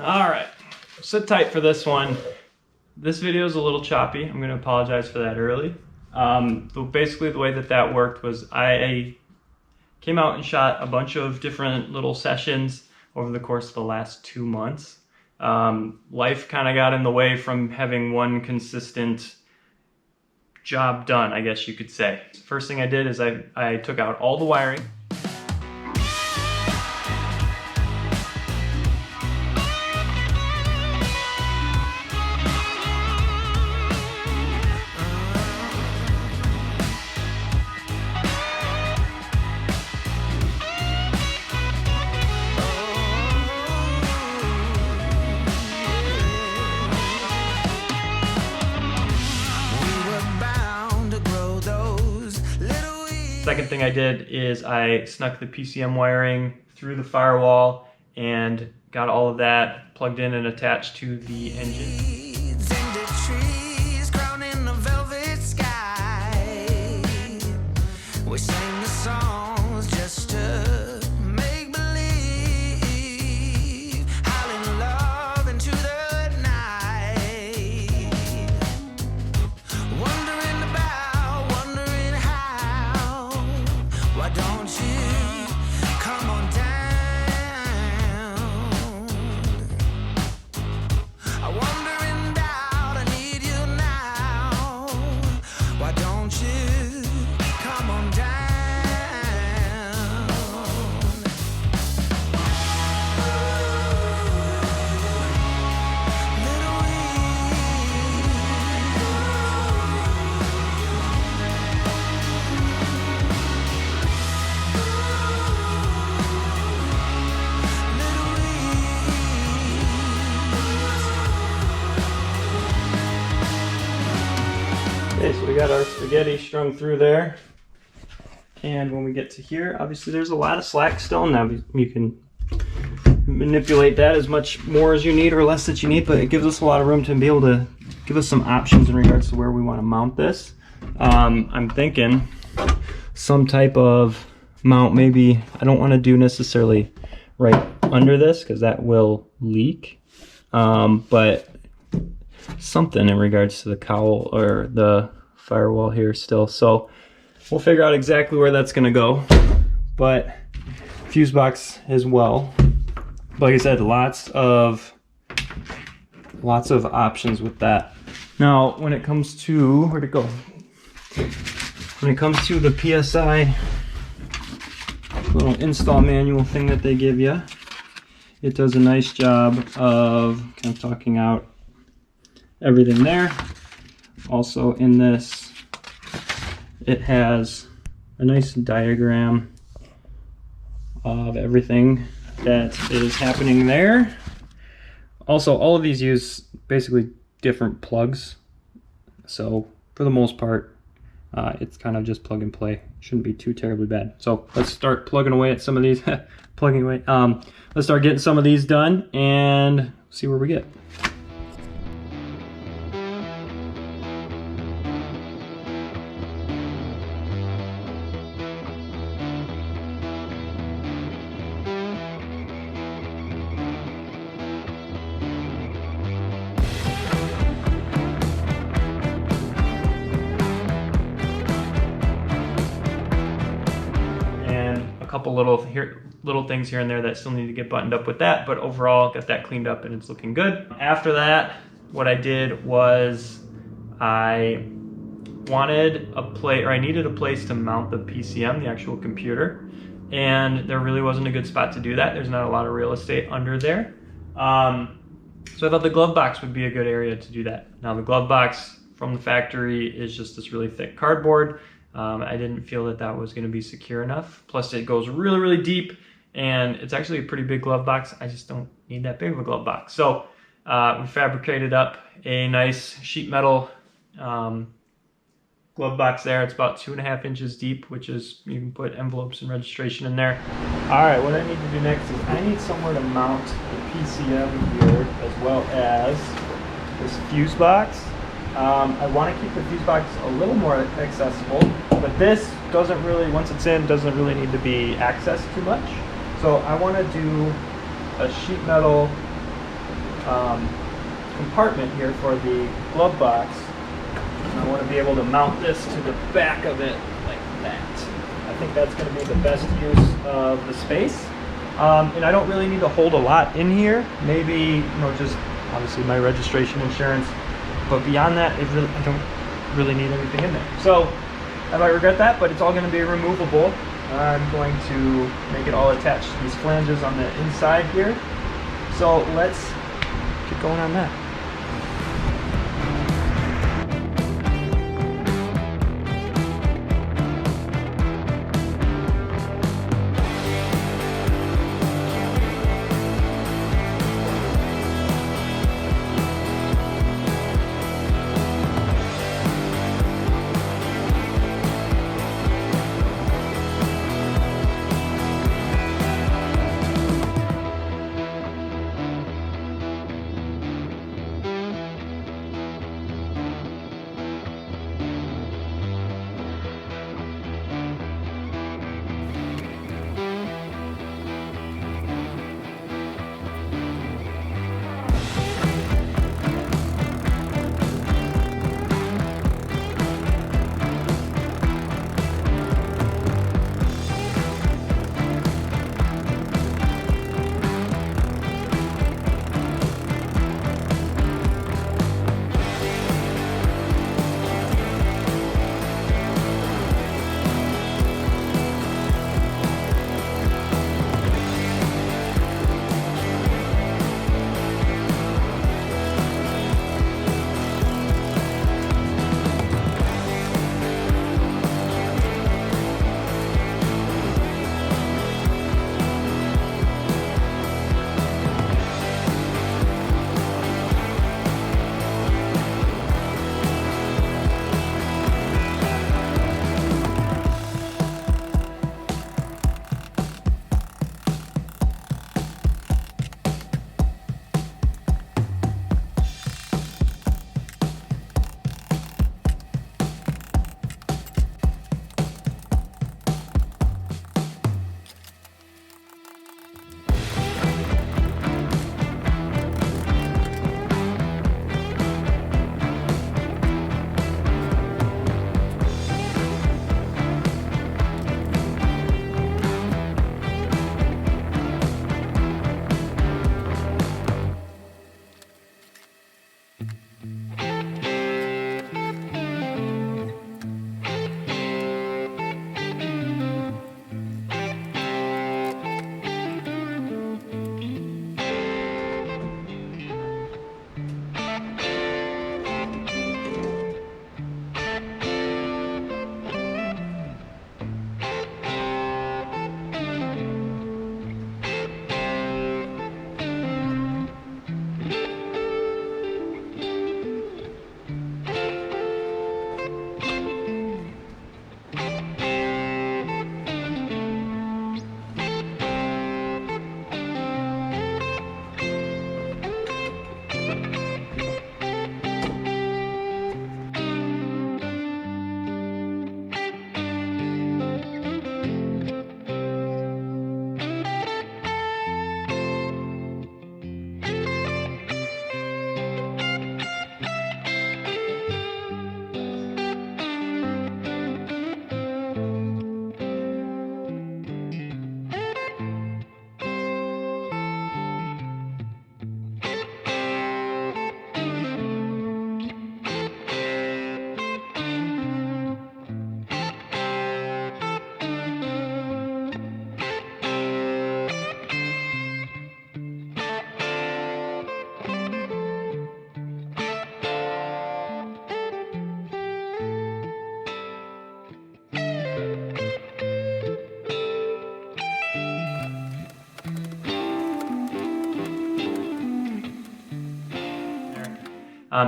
All right, sit tight for this one. This video is a little choppy. I'm gonna apologize for that early. Basically the way that worked was I came out and shot a bunch of different little sessions over the course of the last 2 months. Life kind of got in the way from having one consistent job done, I guess you could say. First thing I did is I took out all the wiring. Second thing I did is I snuck the PCM wiring through the firewall and got all of that plugged in and attached to the engine. Okay, so we got our spaghetti strung through there, and when we get to here, obviously there's a lot of slack still. Now you can manipulate that as much more as you need or less that you need, but it gives us a lot of room to be able to give us some options in regards to where we want to mount this. I'm thinking some type of mount, maybe I don't want to do necessarily right under this because that will leak, but something in regards to the cowl or the firewall here still. So we'll figure out exactly where that's going to go, but fuse box as well. Like I said, lots of options with that. Now when it comes to where'd it go, when it comes to the PSI little install manual thing that they give you, it does a nice job of kind of talking out everything there. Also in this, it has a nice diagram of everything that is happening there. Also, all of these use basically different plugs, so for the most part it's kind of just plug and play. Shouldn't be too terribly bad. So let's start plugging away at some of these. Plugging away. Let's start getting some of these done and see where we get. Couple little things here and there that still need to get buttoned up with that, but overall got that cleaned up and it's looking good. After that, what I did was I needed a place to mount the PCM, the actual computer, and there really wasn't a good spot to do that. There's not a lot of real estate under there, so I thought the glove box would be a good area to do that. Now the glove box from the factory is just this really thick cardboard. I didn't feel that that was going to be secure enough. Plus it goes really, really deep, and it's actually a pretty big glove box. I just don't need that big of a glove box. So we fabricated up a nice sheet metal glove box there. It's about 2.5 inches deep, which is, you can put envelopes and registration in there. All right, what I need to do next is I need somewhere to mount the PCM here, as well as this fuse box. I want to keep the fuse box a little more accessible, but this doesn't really, once it's in, doesn't really need to be accessed too much. So I want to do a sheet metal compartment here for the glove box. And I want to be able to mount this to the back of it like that. I think that's going to be the best use of the space. And I don't really need to hold a lot in here. Maybe, you know, just obviously my registration insurance. But beyond that, I don't really need anything in there. So I might regret that, but it's all going to be removable. I'm going to make it all attached to these flanges on the inside here. So let's get going on that.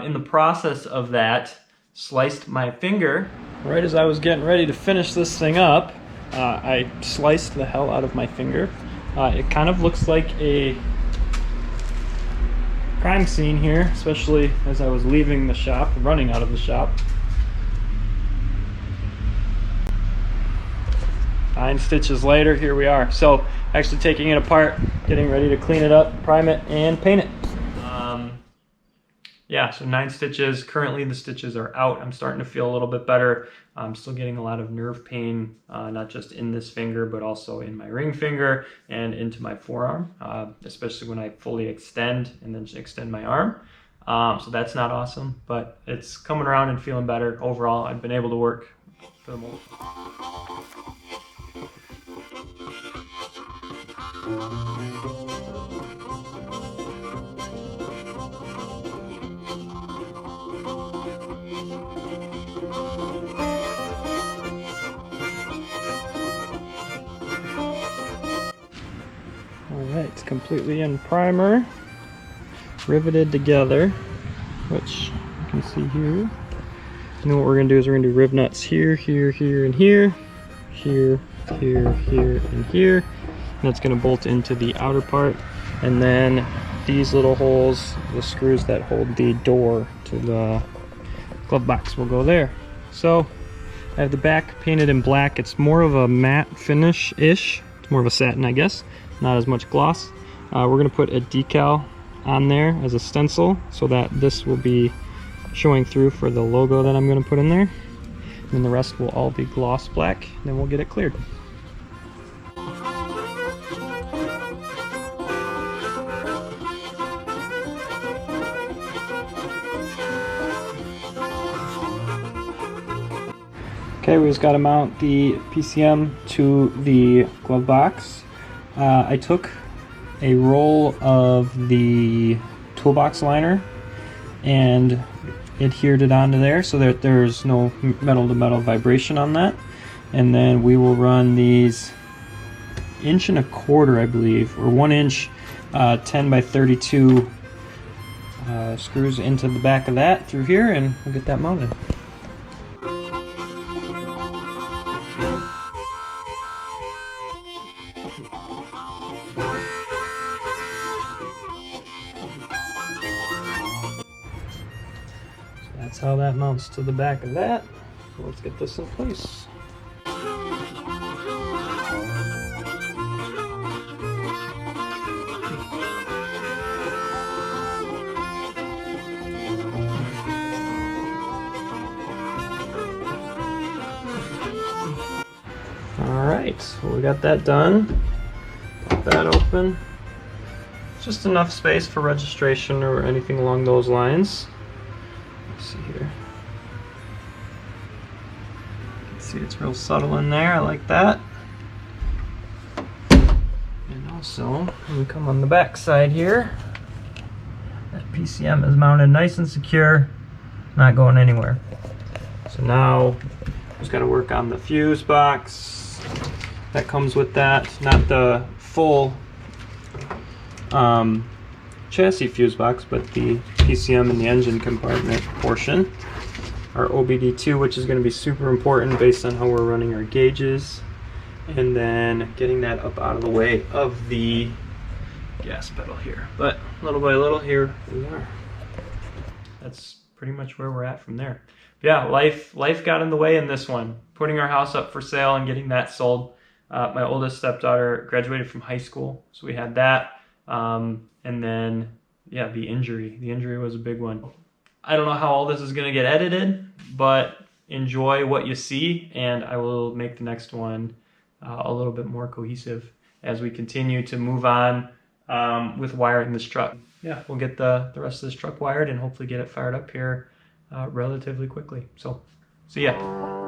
In the process of that, sliced my finger. Right as I was getting ready to finish this thing up, I sliced the hell out of my finger. It kind of looks like a crime scene here, especially as I was leaving the shop, running out of the shop. 9 stitches later, here we are. So actually taking it apart, getting ready to clean it up, prime it, and paint it. yeah, so 9 stitches. Currently the stitches are out. I'm starting to feel a little bit better. I'm still getting a lot of nerve pain, not just in this finger, but also in my ring finger and into my forearm, especially when I fully extend and then extend my arm. So that's not awesome, but it's coming around and feeling better. Overall, I've been able to work for the most part. Alright, it's completely in primer, riveted together, which you can see here. And then what we're going to do is we're going to do rib nuts here, here, here, and here, here, here, here, and here. And that's going to bolt into the outer part. And then these little holes, the screws that hold the door to the glove box will go there. So I have the back painted in black. It's more of a matte finish-ish. It's more of a satin, I guess. Not as much gloss. We're going to put a decal on there as a stencil so that this will be showing through for the logo that I'm going to put in there. And then the rest will all be gloss black. And then we'll get it cleared. Okay, we just got to mount the PCM to the glove box. I took a roll of the toolbox liner and adhered it onto there so that there's no metal to metal vibration on that. And then we will run these 1.25 inch, I believe, or 1 inch 10 by 32 screws into the back of that through here, and we'll get that mounted. That's how that mounts to the back of that. So let's get this in place. Alright, so we got that done. Pop that open. Just enough space for registration or anything along those lines. See here. You can see it's real subtle in there. I like that. And also, when we come on the back side here, that PCM is mounted nice and secure, not going anywhere. So now, just got to work on the fuse box that comes with that. Not the full chassis fuse box, but the PCM in the engine compartment portion. Our OBD2, which is going to be super important based on how we're running our gauges, and then getting that up out of the way of the gas pedal here. But little by little, here we are. That's pretty much where we're at from there. Yeah, life got in the way in this one. Putting our house up for sale and getting that sold. My oldest stepdaughter graduated from high school, so we had that. And then, yeah, the injury. The injury was a big one. I don't know how all this is going to get edited, but enjoy what you see, and I will make the next one a little bit more cohesive as we continue to move on with wiring this truck. Yeah, we'll get the rest of this truck wired and hopefully get it fired up here relatively quickly. So, see ya.